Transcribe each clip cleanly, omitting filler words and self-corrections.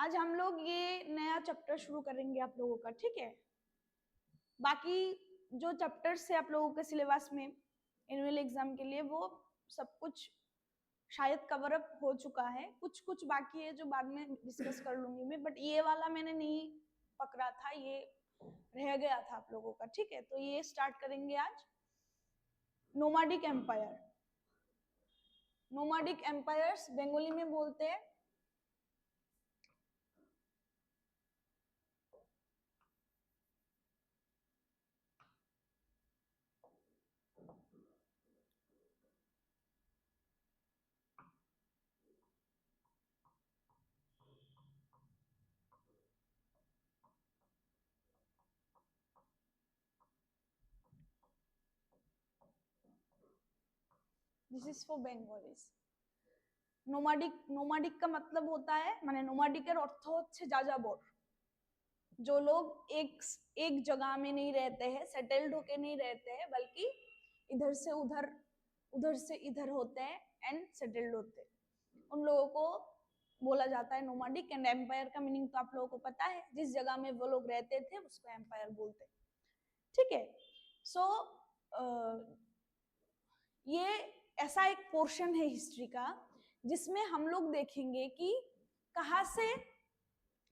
आज हम लोग ये नया चैप्टर शुरू करेंगे आप लोगों का, ठीक है। बाकी जो चैप्टर्स है आप लोगों के सिलेबस में एनुअल एग्जाम के लिए, वो सब कुछ शायद कवर अप हो चुका है, कुछ कुछ बाकी है जो बाद में डिस्कस कर लूंगी मैं, बट ये वाला मैंने नहीं पकड़ा था, ये रह गया था आप लोगों का, ठीक है। तो ये स्टार्ट करेंगे आज। Nomadic empire, nomadic empires Bengali में बोलते हैं this is for Bengalis. Nomadic, nomadic का मतलब होता है, माने নোমাডিকের অর্থ হচ্ছে যাযাবর। जो लोग एक जगह में नहीं रहते हैं, सेटल्ड होके नहीं रहते हैं, बल्कि इधर से उधर, उधर से इधर होते हैं एंड सेटल्ड होते हैं, उन लोगों को बोला जाता है नोमाडिक। एंड एम्पायर का मीनिंग तो आप लोगों को पता है, जिस जगह में वो लोग रहते थे उसको एम्पायर बोलते, ठीक है। सो ये ऐसा एक पोर्शन है हिस्ट्री का जिसमें हम लोग देखेंगे कि कहां से,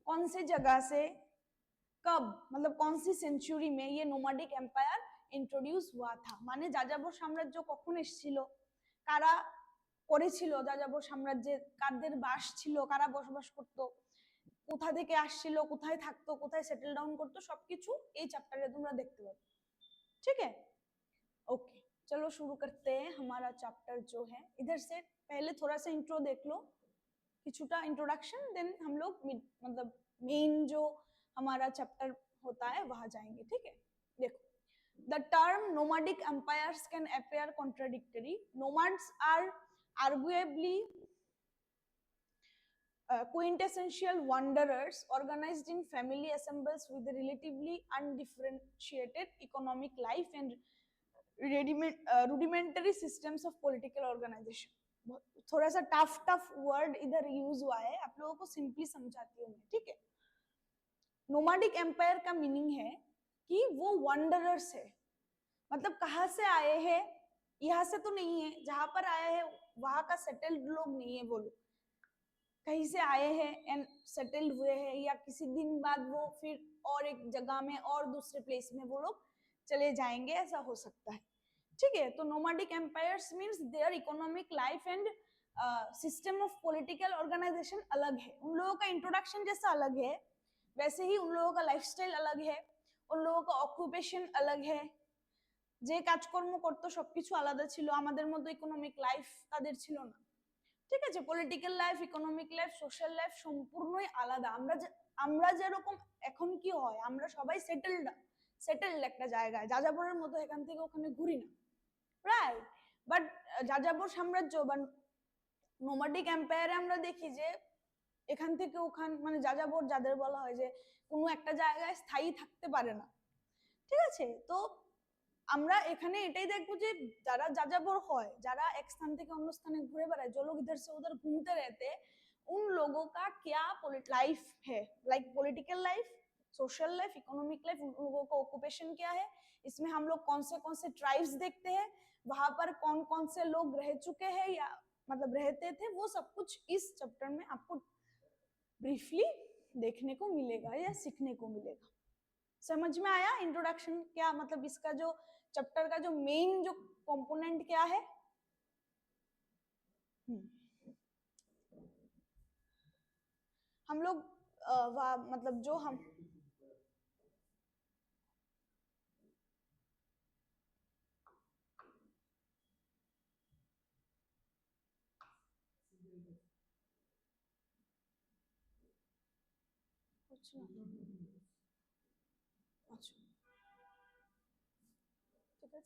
कौन से जगह से, कब, मतलब कौन सी सेंचुरी में ये নোমাডিক এম্পায়ার ইন্ট্রোডিউস हुआ था। মানে যাযাবর সাম্রাজ্য কখন এসেছিল, কারা করেছিল যাযাবর সাম্রাজ্যে, কাদের বাস ছিল, কারা বসবাস করতো, কোথা থেকে আসছিল, কোথায় থাকতো, কোথায় সেটেল ডাউন করতো, সবকিছু এই চ্যাপ্টারে তোমরা দেখতে পাবে, ठीक है। ओके, चलो शुरू करते हैं हमारा चैप्टर जो है। इधर से पहले थोड़ा सा इंट्रो देख लो, किछुटा इंट्रोडक्शन, देन हम लोग मतलब मेन जो हमारा चैप्टर होता है वहां जाएंगे, ठीक है। देखो, the term nomadic empires can appear contradictory. Nomads are arguably quintessential wanderers organized in family assembles with a relatively undifferentiated economic life and rudimentary systems of political organization. थोड़ा सा टफ वर्ड इधर यूज हुआ है, आप लोगों को simply समझाती हूँ मैं, ठीक है। नोमाडिक एम्पायर का मीनिंग है कि वो वंडरर्स है, मतलब कहाँ से आए हैं, यहाँ से तो नहीं है, जहां पर आए हैं वहां का सेटल्ड लोग नहीं है, वो लोग कहीं से आए हैं एंड सेटल्ड हुए हैं, या किसी दिन बाद वो फिर और एक जगह में और दूसरे प्लेस में वो लोग चले जाएंगे, ऐसा हो सकता है, ठीक है। तो nomadic empires means their economic life and system of political organisation अलग है। उन लोगों का इंट्रोडक्शन जैसा अलग है, वैसे ही उन लोगों का लाइफस्टाइल अलग है, उन लोगों का অকুপেশন अलग है, যে কাজকর্ম করতো সবকিছু আলাদা ছিল, আমাদের মতো ইকোনমিক লাইফ তাদের ছিল না, ঠিক আছে। Political life, economic life, social life সম্পূর্ণই আলাদা। আমরা যেরকম এখন কি হয়, আমরা সবাই সেটেলড একটা জায়গায়, যাযাবরের মতো এখান থেকে ওখানে ঘুরি না, রাইট। বাট যাযাবর সাম্রাজ্য বা নোমাডিক এম্পায়ারে আমরা দেখি যে এখান থেকে ওখান, মানে যাযাবর যাদের বলা হয়, যে কোনো একটা জায়গায় স্থায়ী থাকতে পারে না, ঠিক আছে। তো আমরা এখানে এটাই দেখবো যে যারা যাযাবর হয়, যারা এক স্থান থেকে অন্য স্থানে ঘুরে বেড়ায়, जो लोग इधर से उधर घूमते रहते हैं, उन लोगों का क्या लाइफ है, like political life, social life, economic life, उन लोगों का ऑक्यूपेशन क्या है, इसमें हम लोग कौन से ट्राइब्स देखते हैं, वहां पर कौन से लोग रह चुके हैं या मतलब रहते थे, वो सब कुछ इस चैप्टर में आपको ब्रीफली देखने को मिलेगा या सीखने को मिलेगा। समझ में आया इंट्रोडक्शन क्या, मतलब इसका जो चैप्टर का जो मेन जो कंपोनेंट क्या है। हम लोग मतलब जो हम कुछ ना, अच्छा ठीक है।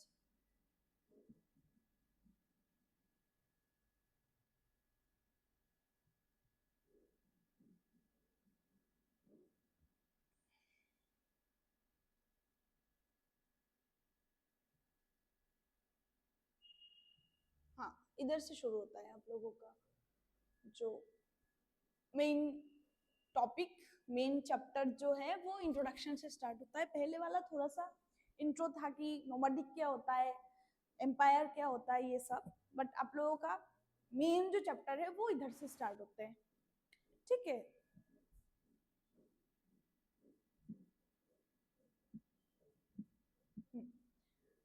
हाँ, इधर से शुरू होता है आप लोगों का जो मेन टॉपिक मेन चैप्टर जो है वो इंट्रोडक्शन से स्टार्ट होता है। पहले वाला थोड़ा सा इंट्रो था कि नोमैडिक क्या होता है, एम्पायर क्या होता है, ये सब। बट आप लोगों का मेन जो चैप्टर है वो इधर से स्टार्ट होते हैं, ठीक है।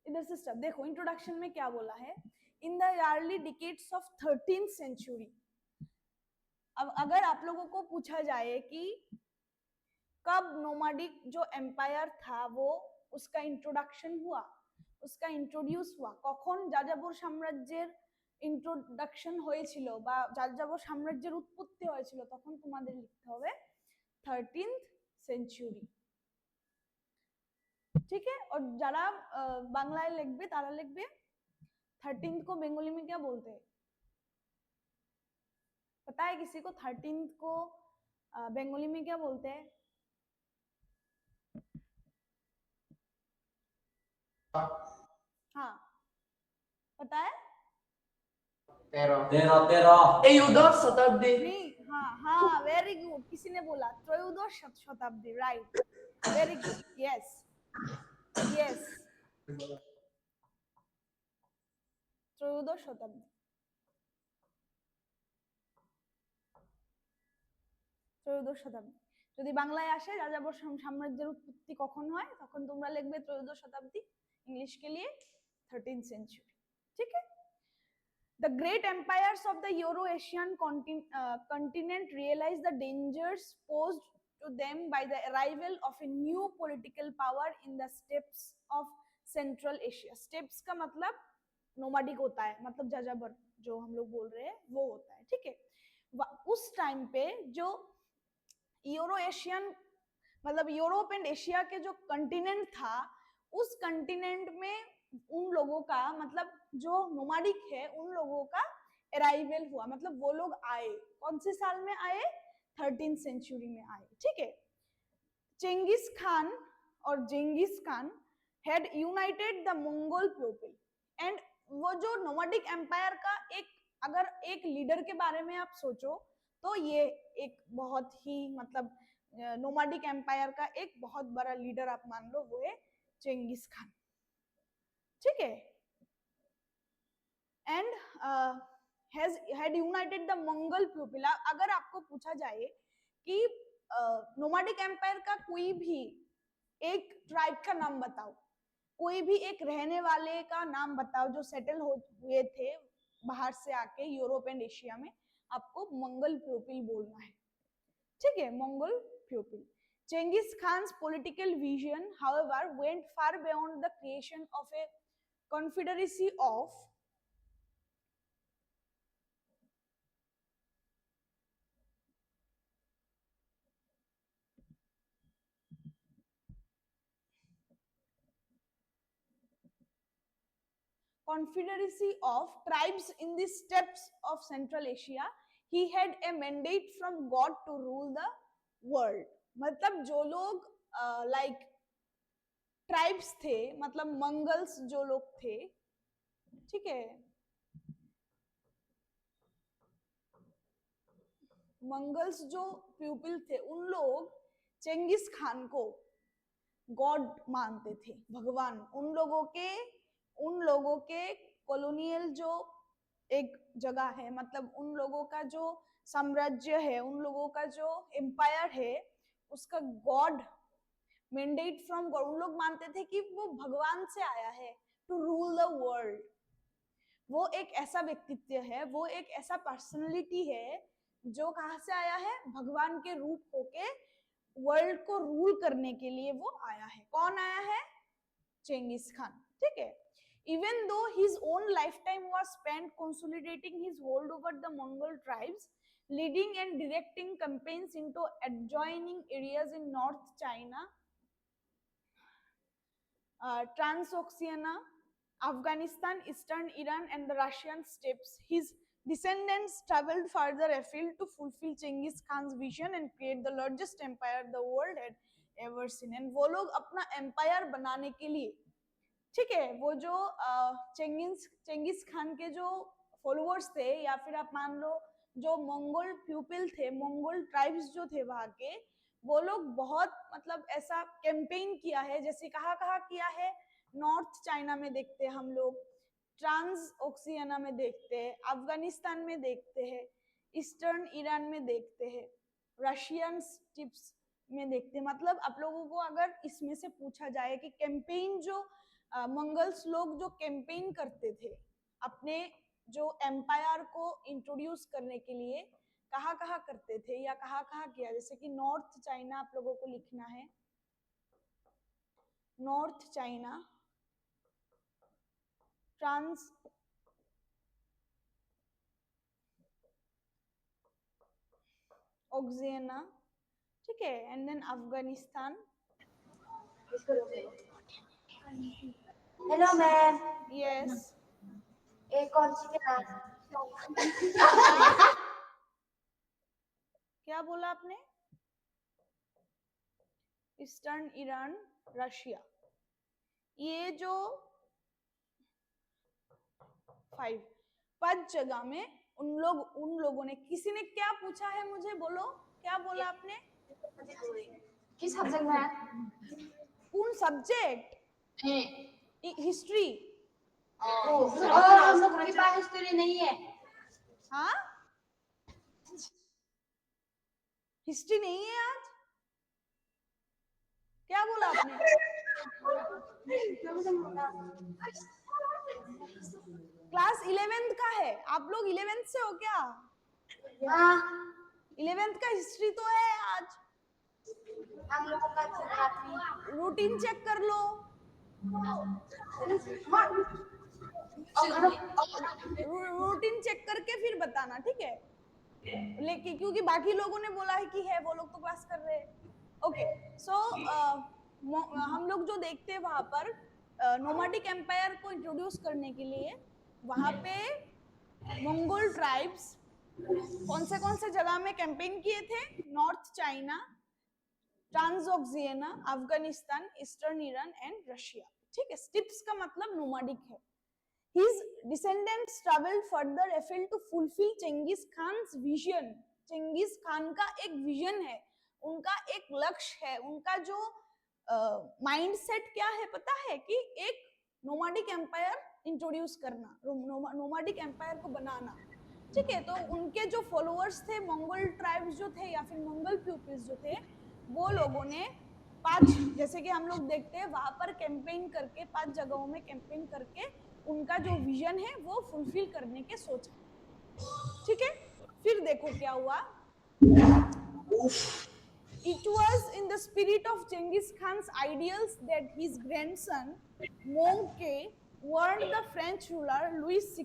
इधर से स्टार्ट देखो, इंट्रोडक्शन में क्या बोला है, in the early decades of 13th century. अब अगर आप लोगों को पूछा जाए कि कब नोमैडिक जो एम्पायर था वो उसका इंट्रोडक्शन हुआ, उसका इंट्रोड्यूस हुआ, কখন যাযাবর সাম্রাজ্যের ইন্ট্রোডাকশন হয়েছিল বা যাযাবর সাম্রাজ্যের উৎপত্তি হয়েছিল, তখন তোমাদের লিখতে হবে 13th সেঞ্চুরি, ठीक है। और जरा बांग्लाয় लिखबे तारा लिखबे 13th को बंगाली में क्या बोलते हैं, पता है किसी को 13th को बंगाली में क्या बोलते हैं? हाँ पता है? 13 त्रयोदश शताब्दी। नहीं, हाँ हाँ, वेरी गुड, किसी ने बोला त्रयोदश शताब्दी, right, very good, yes yes, त्रयोदश शताब्दी, ত্রয়োদশ শতাব্দী। যদি বাংলায় আসে যাযাবর সাম্রাজ্যের উৎপত্তি কখন হয়, তখন তোমরা লিখবে ত্রয়োদশ শতাব্দী, इंग्लिश के लिए 13th सेंचुरी, ठीक है। The great empires of the Euro-Asian continent realized the dangers posed to them by the arrival of a new political power in the steppes of Central Asia. Steppes का मतलब nomadic होता है, मतलब जाजाबर जो हम लोग बोल रहे हैं वो होता है, ठीक है। उस टाइम पे जो यूरो एशियन मतलब यूरोप एंड एशिया के जो कंटिनेंट था, उस कंटिनेंट में उन लोगों का मतलब जो नोमैडिक है उन लोगों का अराइवल हुआ, मतलब वो लोग आए, कौन से साल में आए, 13th सेंचुरी में आए, ठीक है। चेंगिस खान और Genghis Khan had united the Mongol people and वो जो नोमैडिक एम्पायर का एक, अगर एक लीडर के बारे में आप सोचो तो ये एक बहुत ही मतलब नोमैडिक एम्पायर का एक बहुत बड़ा लीडर आप मान लो, वो है चेंगिस खान, ठीक है। And had united the Mangal people. अगर आपको पूछा जाए कि नोमैडिक एम्पायर का कोई भी एक ट्राइब का नाम बताओ, कोई भी एक रहने वाले का नाम बताओ जो सेटल हुए थे बाहर से आके यूरोप एंड एशिया में, आपको मंगल पीपल बोलना है, ठीक है, मंगल people. Genghis Khan's political vision, however, went far beyond the creation of a confederacy of tribes in the steppes of Central Asia. He had a mandate from God to rule the world. मतलब जो लोग like tribes थे, मतलब मंगल्स जो लोग थे, ठीक है, मंगल्स जो पीपल थे उन लोग चेंगिस खान को गॉड मानते थे, भगवान। उन लोगों के कॉलोनियल जो एक जगह है, मतलब उन लोगों का जो साम्राज्य है, उन लोगों का जो एम्पायर है, उसका गॉड मैंडेट फ्रॉम गॉड, उन लोग मानते थे कि वो भगवान से आया है, टू रूल द वर्ल्ड। वो एक ऐसा व्यक्तित्व है, वो एक ऐसा पर्सनैलिटी है जो कहाँ से आया है, भगवान के रूप होके वर्ल्ड को रूल करने के लिए वो आया है। कौन आया है? चेंगिस खान, ठीक है। Even though his own lifetime was spent consolidating his hold over the Mongol tribes, leading and directing campaigns into adjoining areas in North China, Transoxiana, Afghanistan, Eastern Iran, and the Russian steppes, his descendants traveled further afield to fulfill Genghis Khan's vision and create the largest empire the world had ever seen. And वो लोग अपना empire बनाने के लिए, ठीक है, वो जो चेंगिस खान के जो फॉलोअर्स थे, या फिर आप मान लो जो मंगोल पीपल थे, मंगोल ट्राइब्स जो थे वहां के, वो लोग बहुत मतलब ऐसा कैंपेन किया है, जैसे कहाँ कहाँ किया है, नॉर्थ चाइना में देखते हैं हम लोग, ट्रांस ओक्सियाना में देखते हैं, अफगानिस्तान में देखते हैं, ईस्टर्न ईरान में देखते हैं, रशियन स्टीप्स में देखते हैं। मतलब आप लोगों को अगर इसमें से पूछा जाए कि कैंपेन जो मंगल्स लोग जो कैंपेन करते थे अपने जो एम्पायर को इंट्रोड्यूस करने के लिए, कहाँ कहाँ करते थे या कहाँ कहाँ किया, जैसे कि नॉर्थ चाइना आप लोगों को लिखना है, नॉर्थ चाइना, ट्रांस ओक्सियाना, ठीक है, and then Afghanistan. Hello ma'am, yes, एक कौन सी क्लास? क्या बोला आपने? ईस्टर्न ईरान, रशिया, ये जो 5 जगह में उन लोगों ने, किसी ने क्या पूछा है मुझे, बोलो क्या बोला आपने? किस सब्जेक्ट में? कौन सब्जेक्ट? हिस्ट्री। हम लोग के पास हिस्ट्री नहीं है। हाँ, हिस्ट्री नहीं है आज? क्या बोला आपने? क्लास 11th का है, आप लोग 11th से हो क्या? 11th का हिस्ट्री तो है आज। हम लोगों का ज्योग्राफी। रूटीन चेक कर लो, रूटीन चेक करके फिर बताना, ठीक है? लेकिन क्योंकि बाकी लोगों ने बोला है कि है, वो लोग तो क्लास कर रहे हैं। ओके, सो हम लोग जो देखते हैं वहां पर नोमैडिक एम्पायर को इंट्रोड्यूस करने के लिए वहां पे मंगोल ट्राइब्स कौन से जगह में कैंपेन किए थे? North China, Transoxiana, Afghanistan, eastern Iran and Russia, ठीक है? स्टिप्स का मतलब नोमैडिक है। His descendants traveled further afield to fulfill Genghis Khan's vision. Genghis Khan का एक विजन है, उनका एक लक्ष्य है, उनका जो माइंडसेट क्या है पता है? कि एक नोमैडिक एम्पायर इंट्रोड्यूस करना, नोमैडिक एम्पायर को बनाना, ठीक है? तो उनके जो फॉलोअर्स थे, मंगोल ट्राइब्स जो थे या फिर मंगोल पीपल्स जो थे, वो लोगों ने 5, जैसे कि हम लोग देखते हैं वहां पर कैंपेन करके, 5 जगहों में कैंपेन करके उनका जो विजन है वो फुलफिल करने के सोचा, ठीक है? फिर देखो क्या हुआ। It was in the spirit of Genghis Khan's ideals that his grandson Mongke warned the French ruler Louis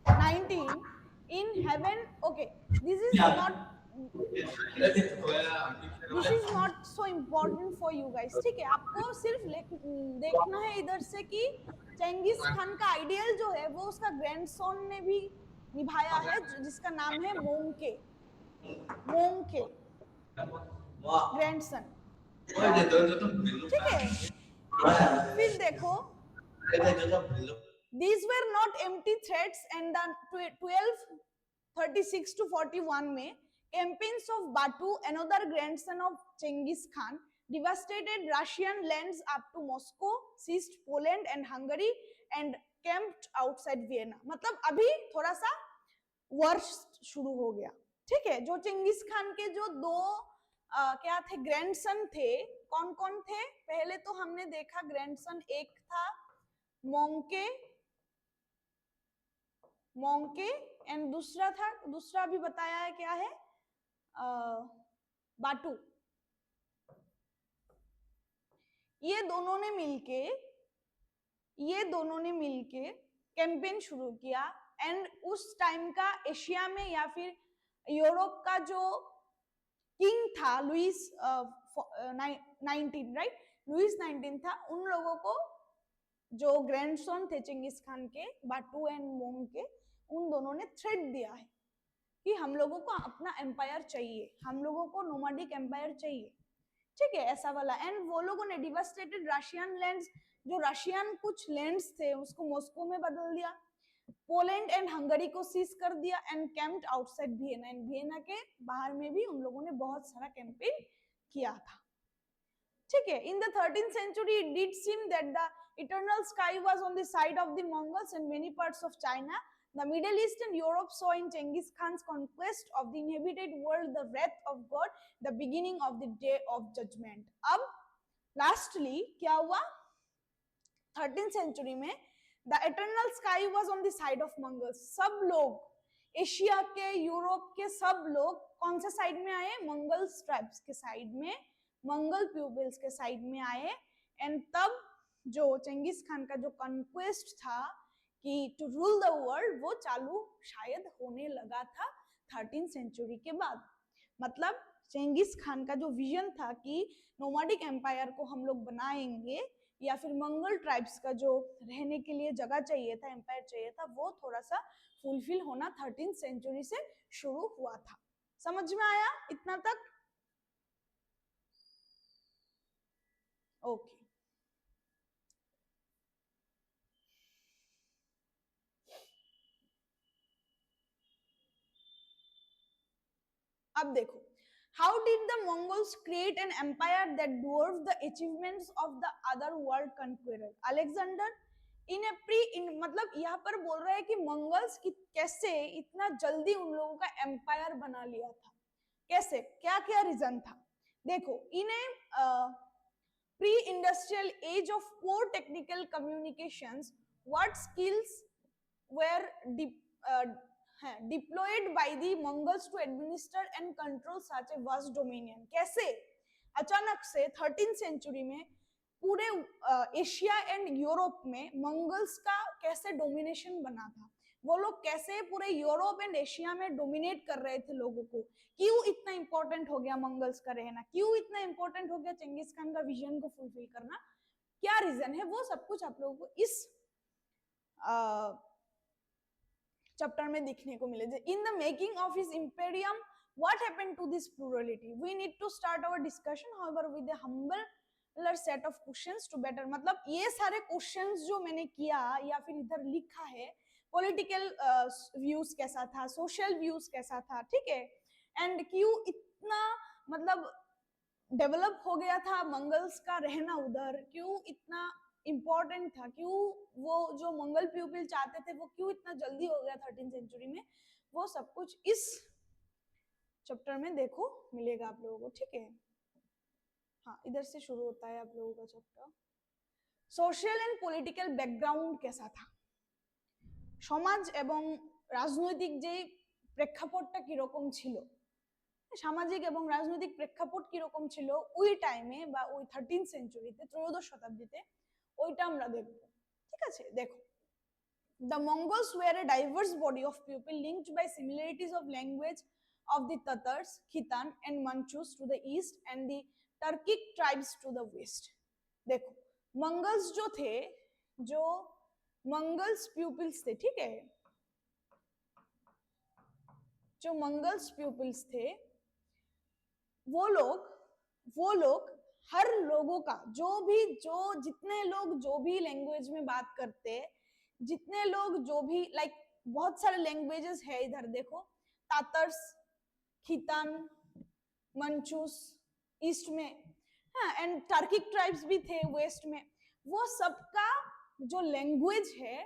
19 in heaven. Okay, this is not so important for you guys, ठीक है? आपको सिर्फ देखना है इधर से कि चेंगिस खान का आइडियल जो है वो उसका ग्रैंडसन ने भी निभाया है, जिसका नाम है मोंके ग्रैंडसन, ठीक है? फिर देखो, these were not empty threats, and the 1236 to 41 में campaigns of Batu, another grandson of Genghis Khan, devastated Russian lands up to Moscow, seized Poland and Hungary, and camped outside Vienna. मतलब अभी थोड़ा सा वर्ष शुरू हो गया, ठीक है? जो चेंगिस खान के जो दो क्या थे, ग्रैंडसन थे, कौन कौन थे? पहले तो हमने देखा ग्रैंडसन, एक था मोंके एंड दूसरा भी बताया है, क्या है? बाटू। ये दोनों ने मिलके कैंपेन शुरू किया, एंड उस टाइम का एशिया में या फिर यूरोप का जो किंग था लुइस 19, राइट? लुइस 19 था, उन लोगों को जो ग्रैंडसन थे चेंगिस खान के, बाटू एंड मोंग के, उन दोनों ने थ्रेट दिया है कि हम लोगों को अपना एम्पायर चाहिए, हम लोगों को नोमैडिक एम्पायर चाहिए, ठीक है? ऐसा वाला। एंड वो लोगों ने डिवास्टेटेड रशियन लैंड्स, जो रशियन कुछ लैंड्स थे उसको मॉस्को में बदल दिया, पोलैंड एंड हंगरी को सीज कर दिया and camped outside Vienna, and Vienna के बाहर में भी उन लोगों ने बहुत सारा कैंपेन किया था, ठीक है। In the 13th century it did seem that the eternal sky was on the side of the Mongols and many parts of China, the Middle East and Europe saw in Genghis Khan's conquest of the inhabited world the wrath of God, the beginning of the day of judgment. अब lastly क्या हुआ 13th century में the eternal sky was on the side of Mongols, सब लोग Asia के Europe के सब लोग कौन से साइड में आए, मंगल्स ट्राइब्स के साइड में, मंगल पीपल्स के साइड में आए। एंड तब जो चंगेज खान का जो कॉन्क्वेस्ट था कि टू रूल द वर्ल्ड वो चालू शायद होने लगा था 13th सेंचुरी के बाद। मतलब चंगेज खान का जो विजन था कि नोमैडिक एम्पायर को हम लोग बनाएंगे या फिर मंगल ट्राइब्स का जो रहने के लिए जगह चाहिए था, एम्पायर चाहिए था, वो थोड़ा सा फुलफिल होना 13th सेंचुरी से शुरू हुआ था। समझ में आया इतना तक? ओके अब देखो, how did the Mongols create an empire that dwarfed the achievements of the other world conqueror? Alexander मतलब यहाँ पर बोल रहा है कि मंगल्स कैसे इतना जल्दी उन लोगों का एम्पायर बना लिया था, कैसे, क्या क्या रीजन था। देखो, in pre industrial age of poor technical communications what skills were deployed by the Mongols to administer and control such a vast dominion। कैसे अचानक से 13th सेंचुरी में पूरे एशिया एंड यूरोप में मंगल्स का कैसे डोमिनेशन बना था, वो लोग कैसे पूरे यूरोप एंड एशिया में डोमिनेट कर रहे थे लोगों को, क्यों इतना इंपॉर्टेंट हो गया मंगल्स का रहना, क्यों इतना इंपॉर्टेंट हो गया चंगेज खान का विजन को फुलफिल करना, क्या रीजन है, वो सब कुछ आप लोगों को इस चैप्टर में देखने को मिले। In the making of his imperium what happened to this plurality, we need to start our discussion however with a humble set of questions to better. मतलब ये सारे क्वेश्चंस जो मैंने किया या फिर इधर लिखा है, पॉलिटिकल व्यूज कैसा था, सोशल व्यूज कैसा था, ठीक है, एंड क्यों इतना मतलब डेवलप हो गया था मंगल्स का रहना उधर, क्यों इतना इंपॉर्टेंट था, क्यों वो जो मंगल पीपल चाहते थे वो क्यों इतना जल्दी हो गया 13th सेंचुरी में, वो सब कुछ इस चैप्टर में देखो मिलेगा आप लोगों को, ठीक है। हाँ, इधर से शुरू होता है आप लोगों का chapter. Social and political background कैसा था, समाज एवं राजनैतिक जे प्रेक्षापटটা কিরকম ছিল, সামাজিক এবং রাজনৈতিক প্রেক্ষাপট কিরকম ছিল ওই টাইমে বা ওই 13th সেঞ্চুরিতে, ত্রয়োদশ শতাব্দীতে, ওইটা আমরা দেখব, ঠিক আছে। দেখো, the Mongols were a diverse body of people linked by similarities of language of the Tatars, Khitan and Manchus to the east and the Turkic tribes to the west। देखो, मंगल्स जो थे, जो मंगल्स प्यूपिल्स थे, ठीक है, जो मंगल्स प्यूपिल्स थे, वो लोग हर लोगों का जो जितने लोग जो भी लैंग्वेज में बात करते, जितने लोग जो भी लाइक बहुत सारे लैंग्वेजेस है इधर देखो, तातर्स, खितान, मंचूस ईस्ट में, हाँ, एंड टर्किक ट्राइब्स भी थे वेस्ट में, वो सबका जो लैंग्वेज है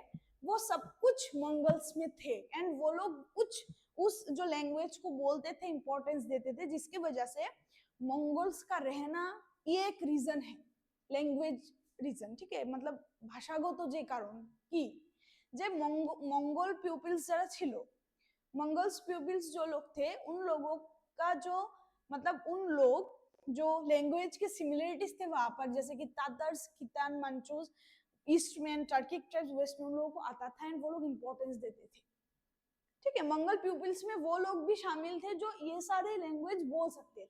वो सब कुछ मंगल्स में थे, एंड वो लोग कुछ उस जो लैंग्वेज को बोलते थे, इंपॉर्टेंस देते थे, जिसकी वजह से मंगोल्स का रहना ये एक रीजन है, लैंग्वेज रीजन, ठीक है, मतलब भाषागत जे कारण कि जे मंगोल पिपल्स যারা ছিল, मंगल्स पिपल्स जो लोग थे, उन लोगों का जो मतलब उन लोग जो लैंग्वेज के सिमिलरिटीज थे वहां पर, जैसे कि तातर्स, खितान, मंचूस ईस्ट में, टर्किक ट्राइब्स वेस्ट में, उन लोगों को आता था एंड वो लोग इंपॉर्टेंस देते थे, ठीक है। मंगल पीपल्स में वो लोग भी शामिल थे जो ये सारे लैंग्वेज बोल सकते थे,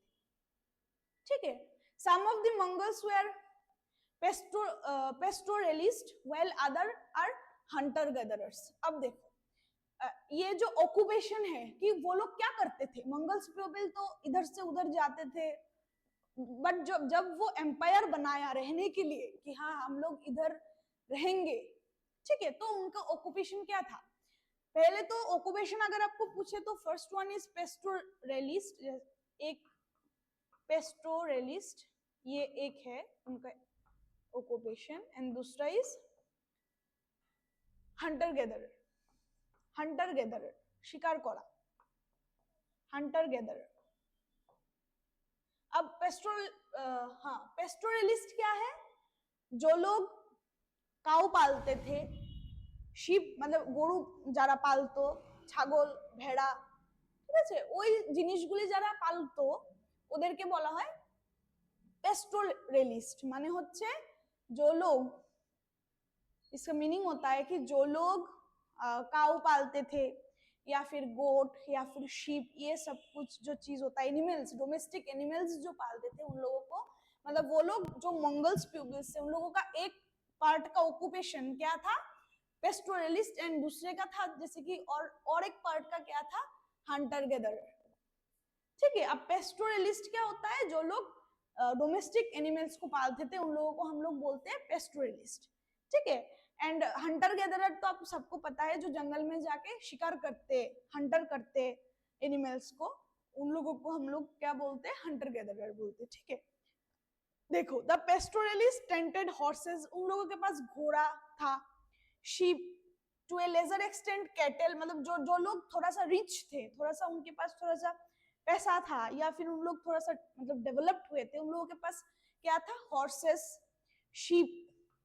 ठीक है। Some of the Mongols were pastoralists while other are hunter gatherers. अब देखो, ये जो ऑक्यूपेशन है कि वो लोग क्या करते थे, मंगल्स पीपल तो इधर से उधर जाते थे, बट जब वो एम्पायर बनाया रहने के लिए कि हाँ हम लोग इधर रहेंगे, ठीक है, तो उनका ऑक्यूपेशन क्या था, पहले तो ऑक्यूपेशन अगर आपको पूछे तो फर्स्ट वन इज पेस्टोरलिस्ट, एक पेस्टोरलिस्ट ये एक है उनका ऑक्यूपेशन, एंड दूसरा इज हंटर गेदरर, हंटर गेदरर शिकार करा, हंटर गेदरर। अब पेस्टोरलिस्ट क्या है? जो लोग काऊ पालते थे, শিপ मतलब গরু যারা পালতো, ছাগল ভেড়া, ঠিক আছে, ওই জিনিসগুলি যারা পালতো ওদেরকে বলা হয় पेस्टोरलिस्ट। माने होच्छे जो लोग, इसका मीनिंग होता है कि जो लोग काऊ पालते थे या फिर गोट या फिर शीप, ये सब कुछ जो चीज होता है, एनिमल्स, डोमेस्टिक एनिमल्स जो पालते थे उन लोगों को, मतलब वो लोग जो मंगल्स प्यूपिल्स थे उन लोगों का एक पार्ट का ऑक्यूपेशन क्या था? पेस्टोरलिस्ट, एंड दूसरे का था जैसे कि और एक पार्ट का क्या था? हंटर गेदरर। ठीक है, अब पेस्टोरलिस्ट क्या होता है? जो लोग डोमेस्टिक एनिमल्स को पालते थे उन लोगों को हम लोग बोलते हैं पेस्टोरलिस्ट। ठीक है, एंड हंटर गेदरर तो आपको सबको पता है, जो जंगल में जाके शिकार करते, हंटर करते एनिमल्स को, उन लोगों को हम लोग क्या बोलते हैं? हंटर गेदरर बोलते हैं। ठीक है, देखो, द पेस्टोरलिस्ट टेंटेड हॉर्सेस, उन लोगों के पास घोड़ा था, sheep, to a lesser extent cattle, मतलब जो लोग थोड़ा सा रिच थे, थोड़ा सा उनके पास थोड़ा सा पैसा था, या फिर उन लोग थोड़ा सा मतलब डेवलप्ड हुए थे, उन लोगों के पास क्या था? Horses, sheep.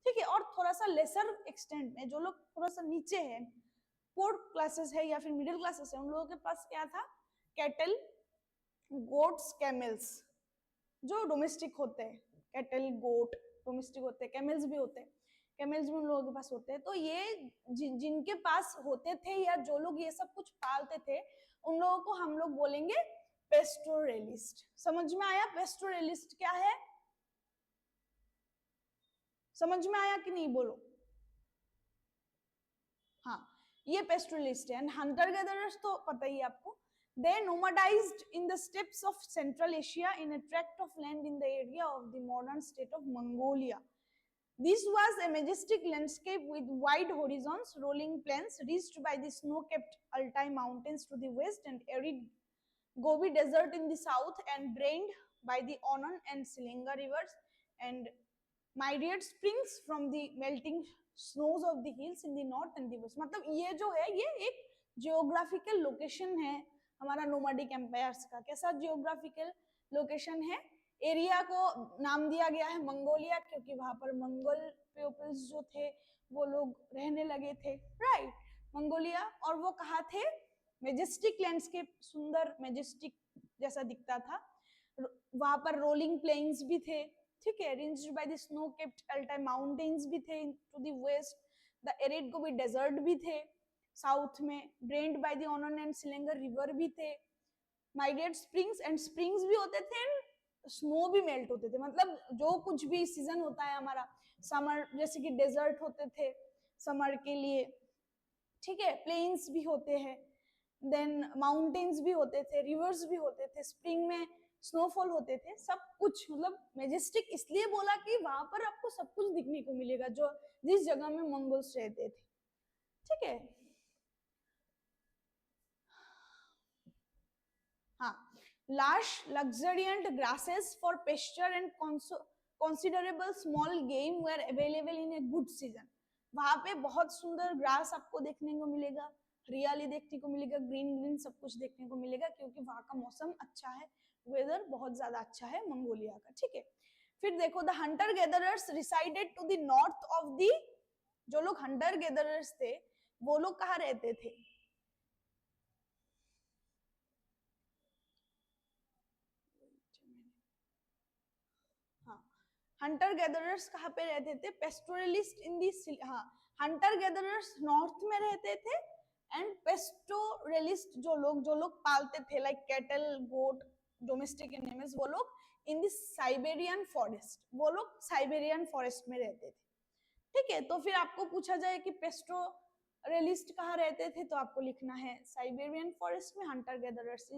ठीक है, और थोड़ा सा लेसर एक्सटेंट में जो लोग थोड़ा सा नीचे है, पोर क्लासेस है या फिर मिडिल क्लासेस है, उन लोगों के पास क्या था? कैटल, गोट्स, कैमल्स, जो डोमेस्टिक होते हैं। कैटल, गोट डोमेस्टिक होते हैं, कैमल्स भी होते हैं, कैमल्स भी उन लोगों के पास होते हैं। तो ये जिनके पास होते थे या जो लोग ये सब कुछ पालते थे उन लोगों को हम लोग बोलेंगे पेस्टोरलिस्ट। समझ में आया पेस्टोरलिस्ट क्या है? समझ में आया कि नहीं? बोलो। हाँ, ये पेस्टोरलिस्ट है। एंड हंटर गैदरर्स तो पता ही है आपको। They nomadized in the steppes of Central Asia in a tract of land in the area of the modern state of Mongolia. This was a majestic landscape with wide horizons, rolling plains reached by the snow-capped Altai mountains to the west and arid Gobi Desert in the south, and drained by the Onon and Silinga rivers and myriad springs from the melting snows of the hills in the north and the west. मतलब ये जो है ये एक geographical location है हमारा nomadic empires का। कैसा जियोग्राफिकल लोकेशन है? एरिया को नाम दिया गया है मंगोलिया, क्योंकि वहां पर मंगोल पीपल्स जो थे वो लोग रहने लगे थे, राइट, मंगोलिया। और वो कहाँ थे? मेजेस्टिक लैंडस्केप, सुंदर मेजेस्टिक जैसा दिखता था। वहां पर रोलिंग प्लेन्स भी थे, ठीक है, ringed by the snow capped Altai mountains भी थे to the west, the arid Gobi desert भी थे साउथ में, drained by the Onon and Selenga river भी थे, माइग्रेट स्प्रिंग्स, एंड स्प्रिंग्स भी होते थे, स्नो भी मेल्ट होते थे। मतलब जो कुछ भी सीजन होता है हमारा, समर जैसे कि डेजर्ट होते थे समर के लिए, ठीक है, प्लेन्स भी होते हैं, देन माउंटेन्स भी होते थे, रिवर्स भी होते थे, स्प्रिंग में स्नोफॉल होते थे, सब कुछ। मतलब मेजेस्टिक इसलिए बोला कि वहां पर आपको सब कुछ दिखने को मिलेगा जो जिस जगह में मंगोल्स रहते थे, ठीक है। हाँ, lush luxuriant grasses for pasture and considerable small game were available in a good season. वहां पे बहुत सुंदर ग्रास आपको देखने को मिलेगा, हरियाली देखने को मिलेगा, ग्रीन ग्रीन सब कुछ देखने को मिलेगा, क्योंकि वहां का मौसम अच्छा है, वेदर बहुत ज्यादा अच्छा है मंगोलिया का, ठीक है। फिर देखो, the hunter gatherers resided to the north of the, जो लोग हंटर गैदरर्स थे वो लोग कहाँ रहते थे? हाँ, हंटर गैदरर्स कहाँ पे रहते थे? पेस्टोरलिस्ट इन दी, हाँ, हंटर गैदरर्स नॉर्थ में रहते थे, एंड पेस्टोरलिस्ट जो लोग पालते थे लाइक कैटल, गोट, डोमेस्टिक एनिमल्स, वो लोग इन दी साइबेरियन फॉरेस्ट, वो लोग साइबेरियन फॉरेस्ट में रहते थे, ठीक है। तो फिर आपको पूछा जाए कि पेस्टोरलिस्ट कहाँ रहते थे, तो आपको लिखना है साइबेरियन फॉरेस्ट में, Hunter gatherers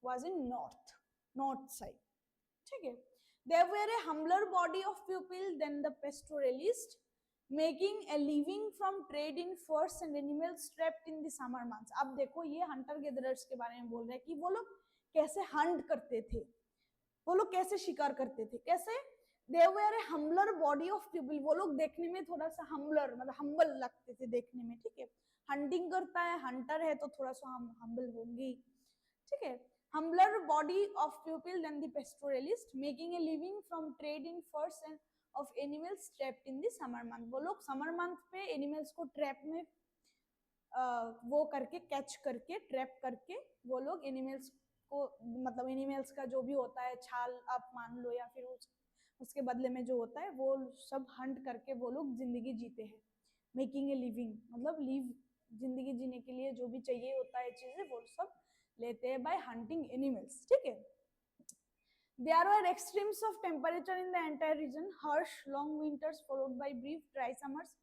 was in north side, ठीक है। They were a humbler body of people than the pastoralists. Making a living from trade in furs and animals trapped in the summer months. अब देखो ये Hunter गेदरर्स के बारे में बोल रहे हैं कि वो लोग कैसे हंट करते थे, वो लोग कैसे शिकार करते थे, कैसे दे वर ए हम्बलर बॉडी ऑफ पीपल, वो लोग देखने में थोड़ा सा हम्बलर मतलब हम्बल लगते थे देखने में, ठीक है। हंटिंग करता है, हंटर है तो थोड़ा सा हम हम्बल होंगे, ठीक है। humbler body of people than the pastoralist, making a living from trade in furs and of animals trapped in the summer month। वो लोग समर मंथ पे एनिमल्स को ट्रैप में वो करके कैच करके ट्रैप करके वो लोग एनिमल्स को मतलब एनिमल्स का जो भी होता है छाल आप मान लो या फिर उसके बदले में जो होता है वो सब हंट करके वो लोग जिंदगी जीते हैं। मेकिंग ए लिविंग मतलब लिव जिंदगी जीने के लिए जो भी चाहिए होता है चीजें वो सब लेते हैं बाय हंटिंग एनिमल्स, ठीक है। There were extremes of temperature in the entire region, harsh long winters followed by brief dry summers।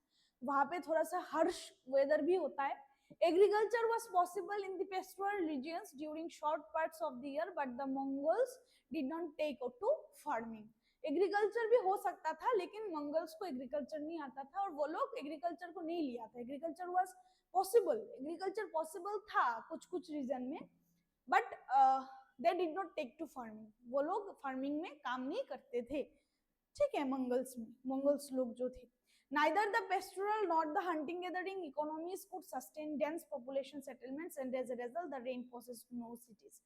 वहां पे थोड़ा सा harsh weather भी होता है। Agriculture was possible in the pastoral regions during short parts of the year, but the Mongols did not take to farming। Agriculture भी हो सकता था लेकिन मंगल्स को एग्रीकल्चर नहीं आता था और वो लोग एग्रीकल्चर को नहीं लिया था। Agriculture was possible, agriculture possible था कुछ कुछ रीजन में, but they did not take to farming, वो लोग फार्मिंग में काम नहीं करते थे, ठीक है। मंगल्स लोग जो थे, neither the pastoral nor the hunting gathering economies could sustain dense population settlements and as a result the rain possessed no cities।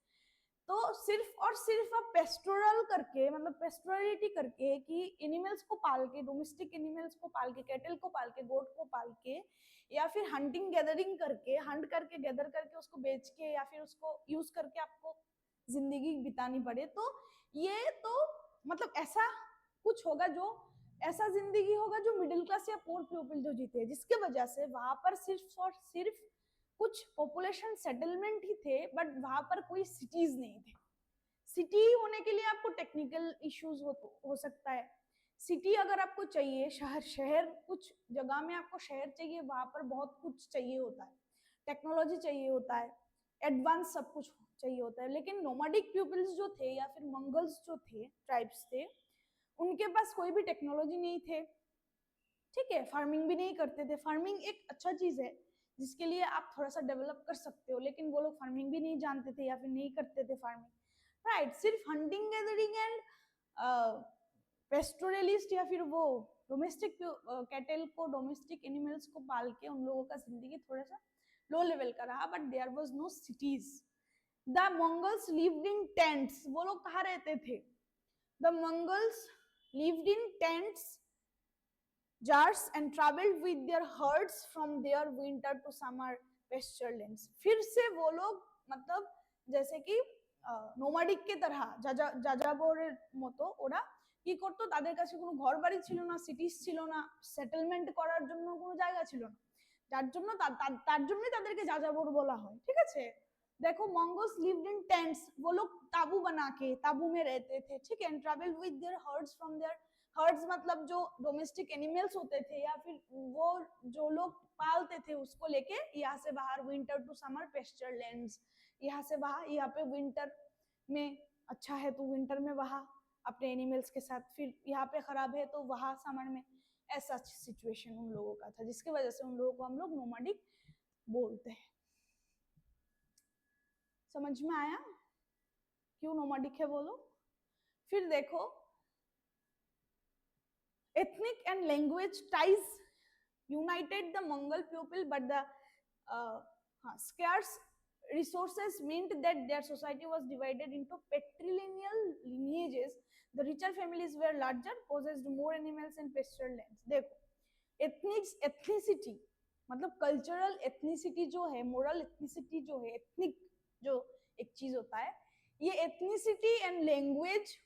तो सिर्फ और सिर्फ आप पेस्टोरल करके मतलब पेस्टोरलिटी करके कि एनिमल्स को पाल के, डोमेस्टिक एनिमल्स को पाल के, कैटल को पाल के, गोट को पाल के या फिर हंटिंग गैदरिंग करके, हंट करके गैदर करके उसको बेच के या फिर उसको यूज करके आपको जिंदगी बितानी पड़े, तो ये तो मतलब ऐसा कुछ होगा जो ऐसा जिंदगी होगा जो मिडिल क्लास या पोर पीपल जो जीते हैं, जिसके वजह से वहां पर सिर्फ और सिर्फ कुछ पॉपुलेशन सेटलमेंट ही थे बट वहां पर कोई सिटीज नहीं थे। सिटी होने के लिए आपको टेक्निकल इश्यूज हो सकता है। सिटी अगर आपको चाहिए, शहर कुछ जगह में आपको शहर चाहिए, वहां पर बहुत कुछ चाहिए होता है, टेक्नोलॉजी चाहिए होता है, एडवांस सब कुछ चाहिए होता है। लेकिन नोमैडिक पीपल्स जो थे या फिर मंगल्स जो थे, ट्राइब्स थे, उनके पास कोई भी टेक्नोलॉजी नहीं थे, ठीक है। फार्मिंग भी नहीं करते थे। फार्मिंग एक अच्छा चीज है जिसके लिए आप थोड़ा सा डेवलप कर सकते हो, लेकिन वो लोग फार्मिंग भी नहीं जानते थे या फिर नहीं करते थे फार्मिंग, राइट। सिर्फ हंटिंग गैदरिंग एंड पेस्टोरलिस्ट या फिर वो डोमेस्टिक कैटल को, डोमेस्टिक एनिमल्स को पाल के उन लोगों का जिंदगी थोड़ा सा लो लेवल का रहा, but there was no cities. The Mongols lived in tents, वो लोग कहाँ रहते थे? The Mongols lived in tents, jars and traveled with their herds from their winter to summer pasture lands। फिर से वो लोग मतलब जैसे कि নোমাডিক के तरह যাযাবরের মতো ওরা কি করতো, তাদের কাছে কোনো ঘর বাড়ি ছিল না, সিটিজ ছিল না, সেটেলমেন্ট করার জন্য কোনো জায়গা ছিল না, যার জন্য তার জন্যই তাদেরকে যাযাবর বলা হয়, ঠিক আছে। देखो मंगोस लिव्ड इन टेंट्स, वो लोग ताबू बना के ताबू में रहते थे, ठीक है। And travel with their herds from their, herds मतलब जो डोमेस्टिक एनिमल्स होते थे या फिर वो जो लोग पालते थे उसको लेके यहाँ से बाहर winter to summer pasture lands, यहाँ से बाहर, यहाँ पे विंटर में अच्छा है तो विंटर में वहाँ अपने एनिमल्स के साथ, फिर यहाँ पे खराब है तो वहाँ समर में। ऐसा सिचुएशन उन लोगों का था जिसकी वजह से उन लोगों को हम लोग नोमैडिक बोलते हैं। समझ में आया क्यों नोमैडिक है बोलो। फिर देखो ethnic and language ties united the Mongol people, but the scarce resources meant that their society was divided into patrilineal lineages। The richer families were larger, possessed more animals and pastoral lands। देखो ethnicity मतलब cultural ethnicity जो है, moral ethnicity जो है, ethnic जो एक चीज होता है, ये ethnicity and language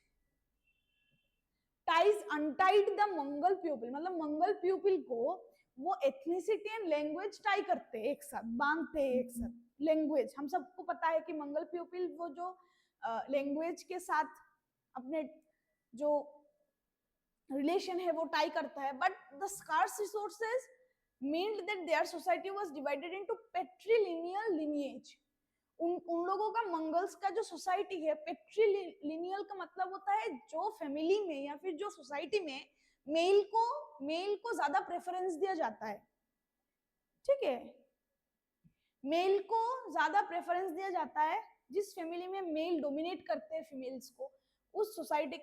ties untied the Mangal people, मतलब मंगल पीपल को वो एथनिसिटी एंड लैंग्वेज टाई करते हैं एक साथ, बांधते हैं एक साथ। लैंग्वेज हम सबको पता है कि मंगल पीपल वो जो लैंग्वेज के साथ अपने जो रिलेशन है वो टाई करता है, but the scarce resources meant that their society was divided into patrilineal lineage। उन लोगों का मंगल्स का जो सोसाइटी है, पेट्रीलिनियल का मतलब होता है जो फैमिली में या फिर जो सोसाइटी में मेल को ज्यादा प्रेफरेंस दिया जाता है, ठीक है, मेल को ज्यादा प्रेफरेंस दिया जाता है। जिस फैमिली में मेल डोमिनेट करते हैं फीमेल्स को, उस सोसाइटी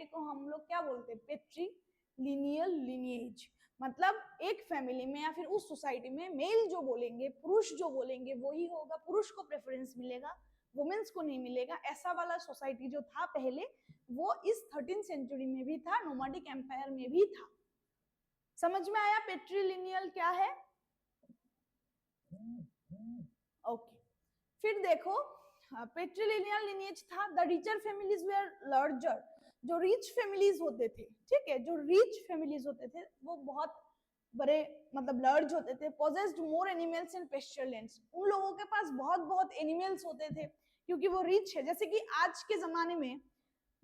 को हम लोग क्या बोलते हैं, पेट्रीलिनियल लिनिएज। मतलब एक फैमिली में या फिर उस सोसाइटी में मेल जो बोलेंगे, पुरुष जो बोलेंगे वही होगा, पुरुष को प्रेफरेंस मिलेगा, वुमेन्स को नहीं मिलेगा। ऐसा वाला सोसाइटी जो था पहले, वो इस 13th सेंचुरी में भी था, नोमाडिक एम्पायर में भी था। समझ में आया पेट्रीलिनियल क्या है? ओके, फिर देखो पेट्रीलिनियल लिनिएज था। The richer families were larger, जो रिच फैमिलीज होते थे, ठीक है, जो रिच फैमिलीज होते थे वो बहुत बड़े, मतलब लार्ज होते थे। Possessed more animals and pasture lands, उन लोगों के पास बहुत बहुत एनिमल्स होते थे क्योंकि वो रिच है। जैसे कि आज के जमाने में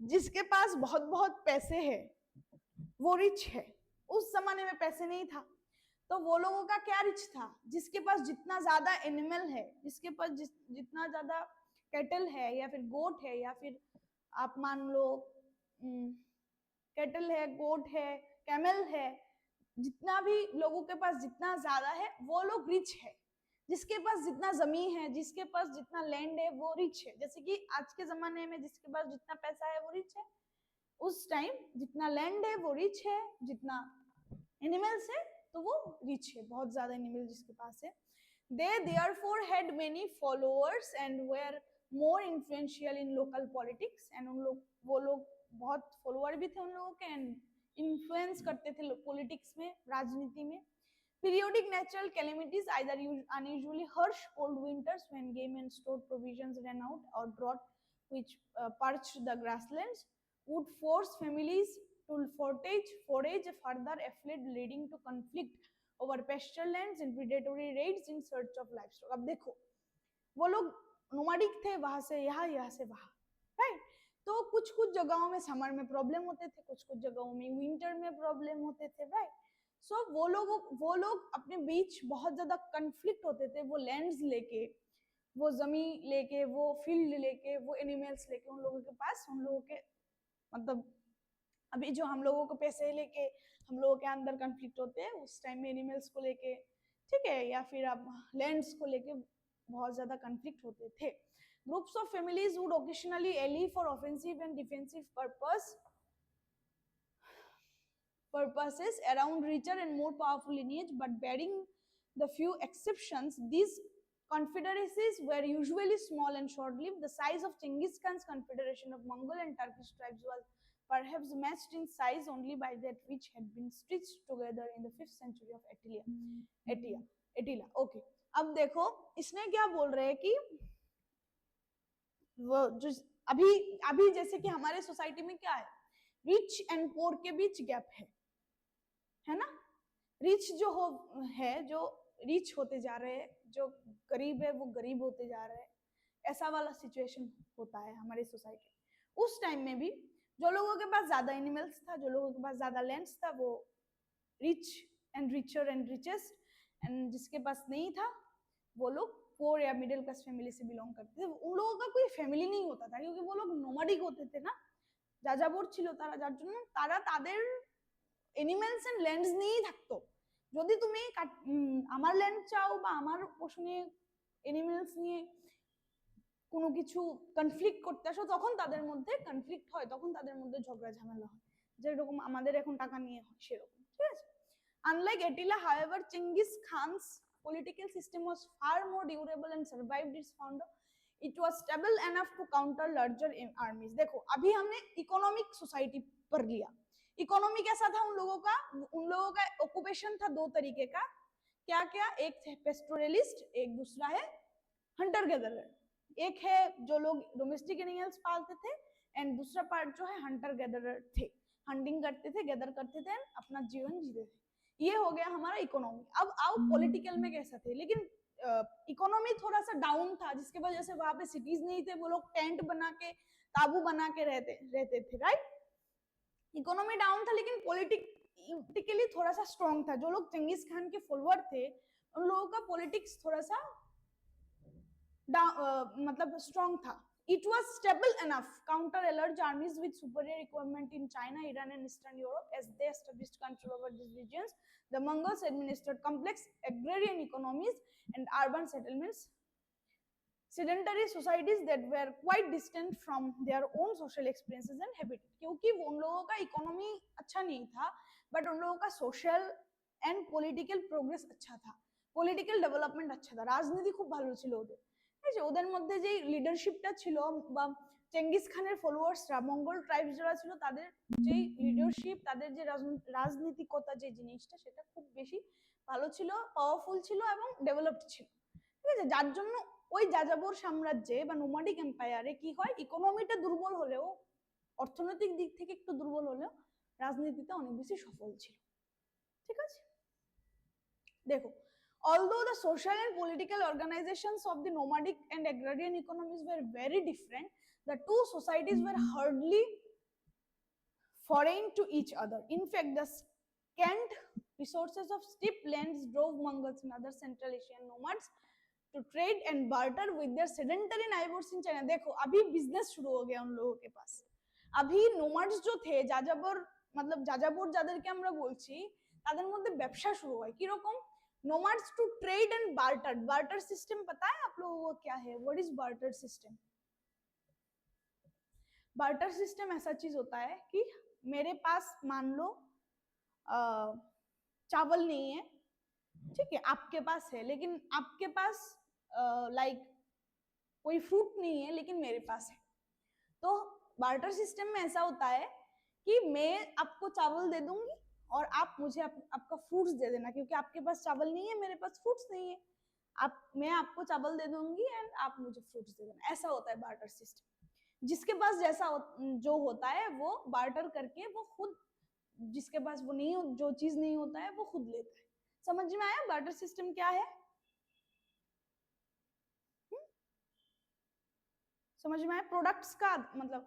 जिसके पास बहुत बहुत पैसे है वो रिच है, उस जमाने में पैसे नहीं था, तो वो लोगों का क्या रिच था, जिसके पास जितना ज्यादा एनिमल है, जिसके पास जितना ज्यादा कैटल है या फिर गोट है, या फिर आप मान लो कैटल है, गोट है, कैमल है, जितना भी लोगों के पास जितना ज्यादा है वो लोग रिच है। जिसके पास जितना जमीन है, जिसके पास जितना लैंड है वो रिच है। जैसे कि आज के जमाने में जिसके पास जितना पैसा है वो रिच है, उस टाइम जितना लैंड है वो रिच है, जितना एनिमल्स है तो वो रिच है, बहुत ज्यादा एनिमल जिसके पास है। They therefore had many followers and were more influential in local politics, and वो लोग बहुत फॉलोअर भी थे उन लोगों के, एंड इन्फ्लुएंस करते थे पॉलिटिक्स में, राजनीति में। Periodic natural calamities, either unusually harsh cold winters when game and stored provisions ran out, or drought which parched the grasslands, would force families to forage further afield, leading to conflict over pasture lands and predatory raids in search of livestock. अब देखो वो लोग nomadic थे, वहां से यहाँ से वहां, राइट? तो कुछ कुछ जगहों में समर में प्रॉब्लम होते थे, कुछ कुछ जगहों में विंटर में प्रॉब्लम होते थे, राइट? सो वो लोग अपने बीच बहुत ज्यादा कन्फ्लिक्ट होते थे, वो लैंड्स लेके, वो जमीन लेके, वो फील्ड लेके, वो एनिमल्स लेके, उन लोगों के पास, उन लोगों के मतलब अभी जो हम लोगों को पैसे लेके हम लोगों के अंदर कन्फ्लिक्ट होते हैं, उस टाइम में एनिमल्स को लेके, ठीक है, या फिर आप लैंड्स को लेके बहुत ज्यादा कन्फ्लिक्ट होते थे। Groups of families would occasionally ally for offensive and defensive purposes around richer and more powerful lineage, but bearing the few exceptions, these confederacies were usually small and short-lived. The size of Genghis Khan's confederation of Mongol and Turkish tribes was perhaps matched in size only by that which had been stitched together in the 5th century of Attila. Okay, अब देखो इसमें क्या बोल रहे हैं कि वो जो अभी जैसे कि हमारे सोसाइटी में क्या है, रिच एंड पोर के बीच गैप है ना? रिच जो रिच होते जा रहे हैं, जो गरीब है वो गरीब होते जा रहे हैं, ऐसा वाला सिचुएशन होता है हमारी सोसाइटी। उस टाइम में भी जो लोगों के पास ज्यादा एनिमल्स था, जो लोगों के पास ज्यादा लैंड्स था, वो rich and richer and richest, and जिसके पास नहीं था वो लोग पोर या मिडिल क्लास फैमिली से बिलोंग करते थे। उन लोगों का कोई फैमिली नहीं होता था क्योंकि वो लोग नोमैडिक होते थे ना, যাযাবর ছিল তারা, যার জন্য তারা তাদের এনিম্যালস এন্ড ল্যান্ডস নিয়েই থাকতো। যদি তুমি আমার ল্যান্ড চাও বা আমার পশু নিয়ে, এনিম্যালস নিয়ে কোনো কিছু কনফ্লিক্ট করতে আসো, তখন তাদের মধ্যে কনফ্লিক্ট হয়, তখন তাদের মধ্যে ঝগড়া ঝামেলা হয়, যেরকম আমাদের এখন টাকা নিয়ে হয় সেরকম, ঠিক আছে? Unlike Attila, however, Genghis Khan's political system was far more durable and survived its founder. It was stable enough to counter larger armies. देखो अभी हमने इकोनॉमिक सोसाइटी पर लिया, इकोनॉमी कैसा था उन लोगों का ऑक्यूपेशन था दो तरीके का, क्या क्या, एक है पेस्टोरलिस्ट, एक दूसरा है हंटर गैदरर। एक है जो लोग डोमेस्टिक एनिमल्स पालते थे, एंड दूसरा पार्ट जो है हंटर गैदरर थे, हंटिंग करते थे, गैदर करते थे, अपना जीवन जीते थे। ये हो गया हमारा इकोनॉमी। अब आओ पॉलिटिकल में कैसा थे, लेकिन इकोनॉमी थोड़ा सा डाउन था, जिसकी वजह से वहां पे सिटीज नहीं थे, वो लोग टेंट बना के, ताबू बना के रहते थे, राइट? इकोनॉमी डाउन था लेकिन पॉलिटिकली थोड़ा सा स्ट्रॉन्ग था। जो लोग चंगेज खान के फॉलोअर थे उन लोगों का पॉलिटिक्स थोड़ा सा मतलब स्ट्रॉन्ग था, It was stable enough counter large armies with superior equipment in China, Iran, and Eastern Europe. As they established control over these regions, the Mongols administered complex agrarian economies and urban settlements, sedentary societies that were quite distant from their own social experiences and habitat. क्योंकि उन लोगों का economy अच्छा नहीं था, but उन लोगों का सोशल एंड पॉलिटिकल प्रोग्रेस अच्छा था, পলিটিক্যাল ডেভেলপমেন্ট अच्छा था, রাজনীতি খুব ভালো ছিল ওদের। ঠিক আছে, ওদের মধ্যে যে লিডারশিপটা ছিল বা চেঙ্গিস খানের ফলোয়ার্সরা, মঙ্গল ট্রাইবস যারা ছিল, তাদের যে লিডারশিপ, তাদের যে রাজনীতিকতা যে জিনিসটা, সেটা খুব বেশি ভালো ছিল, পাওয়ারফুল ছিল এবং ডেভেলপড ছিল। ঠিক আছে, যার জন্য ওই যাযাবর সাম্রাজ্যে বা নোমাডিক এম্পায়ারে কি হয়, ইকোনমিটা দুর্বল হলেও, অর্থনৈতিক দিক থেকে একটু দুর্বল হলেও রাজনীতিতে অনেক বেশি সফল ছিল। ঠিক আছে, দেখো, although the social and political organizations of the nomadic and agrarian economies were very different, the two societies were hardly foreign to each other. In fact, the scant resources of steppe lands drove Mongols and other Central Asian nomads to trade and barter with their sedentary neighbors in China. देखो, अभी business शुरू हो गया उन लोगों के पास। अभी নোমাডস जो थे, যাযাবর मतलब যাযাবর যাদেরকে আমরা বলছি, তাদের মধ্যে ব্যবসা শুরু হয়। কি রকম? nomads to trade and barter. barter system पता है आप लोगों को क्या है? what is barter system? barter system ऐसा चीज होता है कि मेरे पास मान लो चावल नहीं है, ठीक है, आपके पास है, लेकिन आपके पास लाइक कोई फ्रूट नहीं है, लेकिन मेरे पास है। तो बार्टर सिस्टम में ऐसा होता है कि मैं आपको चावल दे दूंगी और आप मुझे आपका फ्रूट्स दे देना, क्योंकि आपके पास चावल नहीं है, मेरे पास फ्रूट्स नहीं है। मैं आपको चावल दे दूंगी एंड आप मुझे फ्रूट्स दे देना। ऐसा होता है बार्टर सिस्टम। जिसके पास जैसा जो होता है वो बार्टर करके वो खुद, जिसके पास वो नहीं, जो चीज नहीं होता है वो खुद लेता है। समझ में आया बार्टर सिस्टम क्या है? समझ में आया? प्रोडक्ट्स का मतलब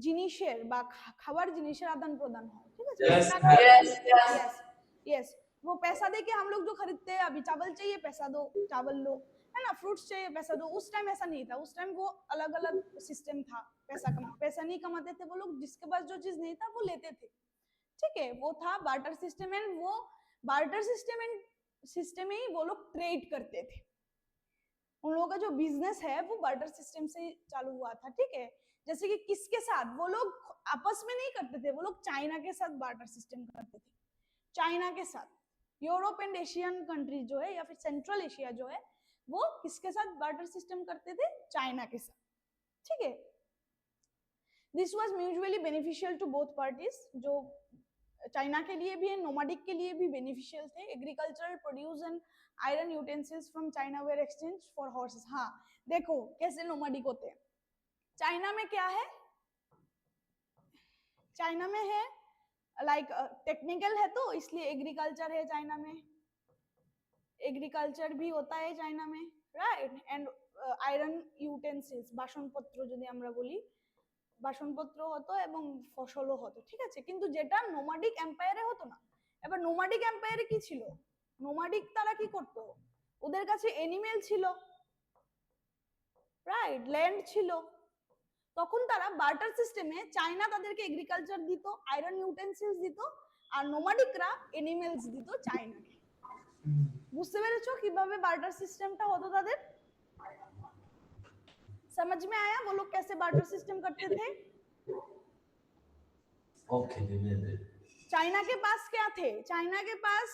জিনিসের বা খাবার জিনিসের आदान प्रदान है। ठीक है, यस, वो पैसा दे के हम लोग जो खरीदते हैं, अभी चावल चाहिए पैसा दो, चावल लो, है ना, फ्रूट्स चाहिए पैसा दो। उस टाइम ऐसा नहीं था, उस टाइम वो अलग अलग सिस्टम था। पैसा नहीं कमाते थे वो लोग, जिसके पास जो चीज नहीं था वो लेते थे। ठीक है, वो था बार्टर सिस्टम। एंड वो बार्टर सिस्टम ही वो लोग ट्रेड करते थे। उन लोगों का जो बिजनेस है वो बार्टर सिस्टम से चालू हुआ था। ठीक है, जैसे कि किसके साथ? वो लोग आपस में नहीं करते थे, वो लोग चाइना के साथ बार्टर सिस्टम करते थे। चाइना के साथ, यूरोप एंड एशियन कंट्री जो है या फिर सेंट्रल एशिया जो है, वो किसके साथ बार्टर सिस्टम करते थे? चाइना के साथ। ठीक है, this was mutually beneficial to both parties. जो चाइना के लिए भी है, नोमाडिक के लिए भी बेनिफिशियल थे। Agricultural produce and iron utensils from China were exchange for horses. हाँ, देखो कैसे नोमाडिक होते हैं। चाइना में क्या है? चाइना में है लाइक टेक्निकल है, तो इसलिए एग्रीकल्चर है चाइना में, एग्रीकल्चर भी होता है चाइना में, राइट। एंड আয়রন ইউটেন্সিলস, বাসনপত্র যদি আমরা বলি, বাসনপত্র হতো এবং ফসলও হতো। ঠিক আছে, কিন্তু যেটা নোমাডিক এম্পায়ারে হতো না। এবার নোমাডিক এম্পায়ারে কি ছিল? নোমাডিক তারা কি করতো? ওদের কাছে এনিমেল ছিল, রাইট, ল্যান্ড ছিল। তখন তারা বার্টার সিস্টেমে চায়না তাদেরকে এগ্রিকালচার দিত, আয়রন ইউটেন্সিলস দিত, আর নোমাডিকরা এনিমেলস দিত চায়নাকে। বুঝতে পেরেছো কিভাবে বার্টার সিস্টেমটা হতো তাদের? समझ में आया वो लोग कैसे बार्टर सिस्टम करते थे? ओके, चाइना के पास क्या थे? चाइना के पास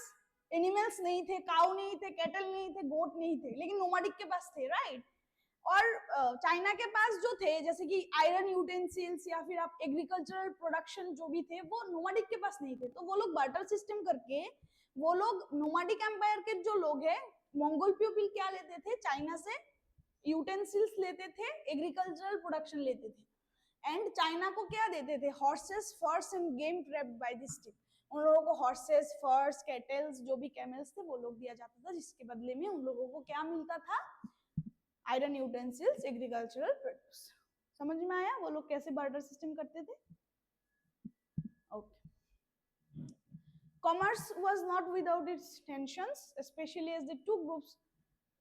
एनिमल्स नहीं थे, काउ नहीं थे, कैटल नहीं थे, गोट नहीं थे, लेकिन नोमाडिक के पास थे, राइट। और चाइना के पास जो थे, जैसे कि आयरन यूटेंसिल्स या फिर आप एग्रीकल्चरल प्रोडक्शन जो भी थे, वो नोमाडिक के पास नहीं थे। तो वो लोग बार्टर सिस्टम करके, वो लोग नोमाडिक एम्पायर के जो लोग हैं, मंगोल पीपल क्या लेते थे? चाइना से यूटेंसिल्स लेते थे, एग्रीकल्चरल प्रोडक्शन लेते थे, एंड चाइना को क्या देते थे? हॉर्सेस, फर्स end game trapped by this step. उन लोगों को हॉर्सेस, फर्स, कैटल्स, जो भी कैमल्स थे वो लोग दिया जाता था, जिसके बदले में उन लोगों को क्या मिलता था? Iron utensils, agricultural produce. समझ में आया वो लोग कैसे बार्टर सिस्टम करते थे? Okay. Commerce was not without its tensions, especially as the two groups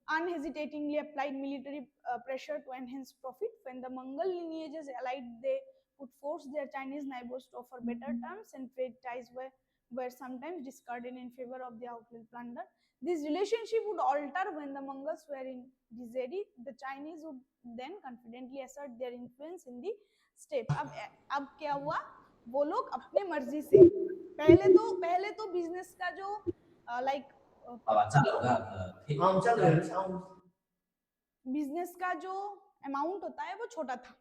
unhesitatingly applied military pressure to enhance profit. When the Mongol lineages allied, they would force their Chinese neighbors to offer better terms, and trade ties were sometimes discarded in favor of the outright plunder. This relationship would alter when the Mongols were in Dzeri. The Chinese would then confidently assert their influence in the steppe. अब क्या हुआ, वो लोग अपने मर्जी से पहले तो बिजनेस का जो लाइक बिजनेस का जो अमाउंट होता है वो छोटा था,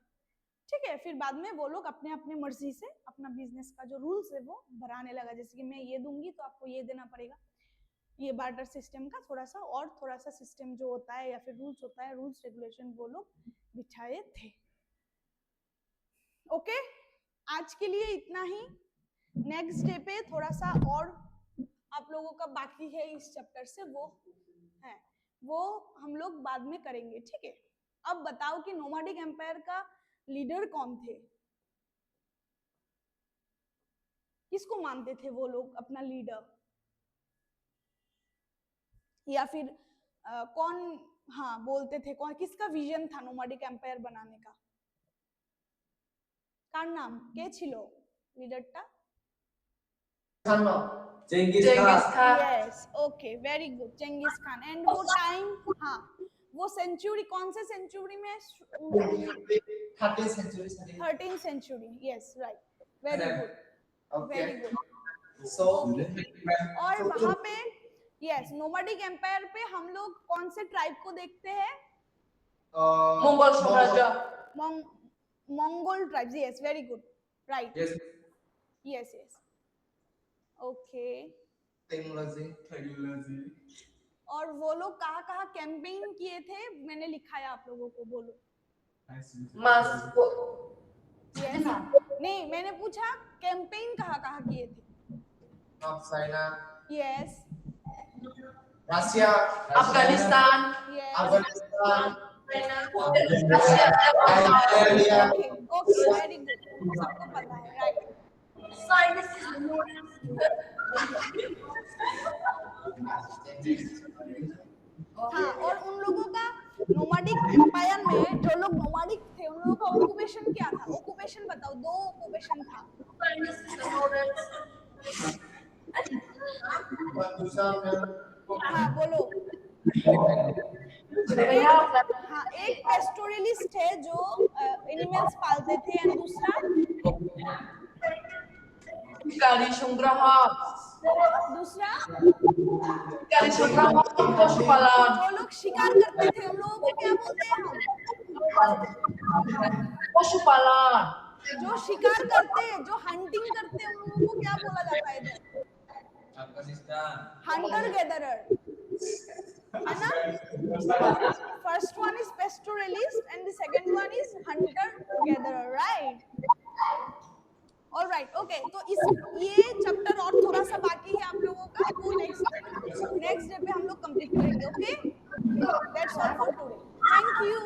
ठीक है। फिर बाद में वो लोग अपने अपने मर्जी से अपना बिजनेस का जो रूल्स है वो बढ़ाने लगा, जैसे कि मैं ये दूंगी तो आपको ये देना पड़ेगा। ये बार्टर सिस्टम का थोड़ा सा सिस्टम जो होता है या फिर रूल्स होता है, रूल्स रेगुलेशन वो लोग बिछाए थे। ओके, आज के लिए इतना ही। नेक्स्ट डे पे थोड़ा सा और आप लोगों का बाकी है इस चैप्टर से, वो हम लोग बाद में करेंगे, ठीक है। अब बताओ कि नोमाडिक एम्पायर का लीडर कौन थे, किसको मानते थे वो लोग अपना लीडर, या फिर कौन बोलते थे, कौन किसका विजन था नोमाडिक एम्पायर बनाने का, কার নাম কে ছিল লিডারটা? Genghis Khan. Yes, okay, very good, Genghis Khan. And वो टाइम, वो सेंचुरी कौन से सेंचुरी में? 13th century, yes, right, very good, very good. So और वहां पे यस, नोमाडिक एम्पायर पे हम लोग कौन से ट्राइब को देखते हैं? मंगोल साम्राज्य। Mongol tribes, yes, very good, right, yes, okay. और वो लोग कहाँ कैंपेन किए थे, मैंने लिखा है आप लोगों को, बोलो। मास्को। यस, नहीं, मैंने पूछा कैंपेन कहाँ किए थे? China, yes, Russia, Afghanistan, Afghanistan, Russia, okay, very good, सबको पता है, राइट। और उन लोगों का नोमाडिक एम्पायर में जो लोग नोमाडिक थे उन लोगों का ऑक्यूपेशन क्या था? ऑक्यूपेशन बताओ, 2 ऑक्यूपेशन था। बोलो। एक पेस्टोरलिस्ट है जो एनिमल्स पालते थे, एंड दूसरा शिकारी संग्रह, दूसरा शिकारी संग्रह, पशुपालन। जो लोग शिकार करते थे उन लोगों को क्या बोलते हैं हम? पशुपालन। जो शिकार करते हैं, जो हंटिंग करते हैं, उन लोगों को क्या बोला जाता है इधर? हंटर गैदरर, है ना? First one is pastoralist and the second one is Hunter gatherer, right? Alright, okay. तो ये चैप्टर और थोड़ा सा बाकी है आप लोगों का, वो नेक्स्ट डे पे हम लोग कंप्लीट करेंगे, okay? That's all for today, thank you.